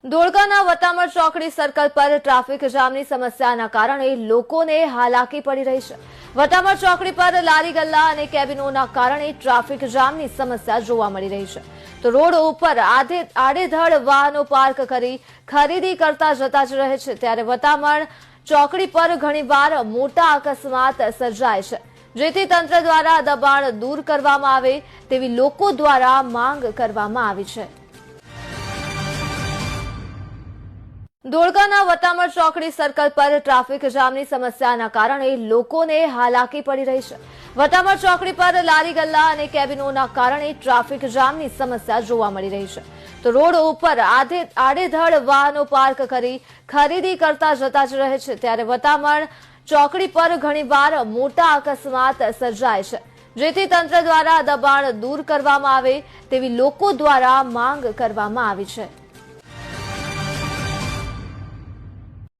ધોળકાના વટામણ ચોકડી સર્કલ પર ટ્રાફિક જામની સમસ્યાના કારણે લોકોને હાલાકી પડી રહી છે। વટામણ ચોકડી પર લારી ગલ્લા અને કેબિનોના કારણે ટ્રાફિક જામની સમસ્યા જોવા મળી રહી છે। તો રોડ ઉપર આડેધડ વાહનો પાર્ક કરી ખરીદી કરતા જતા જ રહે છે, ત્યારે વટામણ ચોકડી પર ઘણીવાર મોટા અકસ્માત સર્જાય છે, જેથી તંત્ર દ્વારા દબાણ દૂર કરવામાં આવે તેવી લોકો દ્વારા માંગ કરવામાં આવી છે। ધોળકાના વટામણ ચોકડી સર્કલ પર ટ્રાફિક જામની સમસ્યાના કારણે લોકોને હાલાકી પડી રહી છે। વટામણ ચોકડી પર લારી ગલ્લા અને કેબિનોના કારણે ટ્રાફિક જામની સમસ્યા જોવા મળી રહી છે। તો રોડ ઉપર આડેધડ વાહનો પાર્ક કરી ખરીદી કરતા જતા જ રહે છે, ત્યારે વટામણ ચોકડી પર ઘણીવાર મોટા અકસ્માત સર્જાય છે, જેથી તંત્ર દ્વારા દબાણ દૂર કરવામાં આવે તેવી લોકો દ્વારા માંગ કરવામાં આવી છે।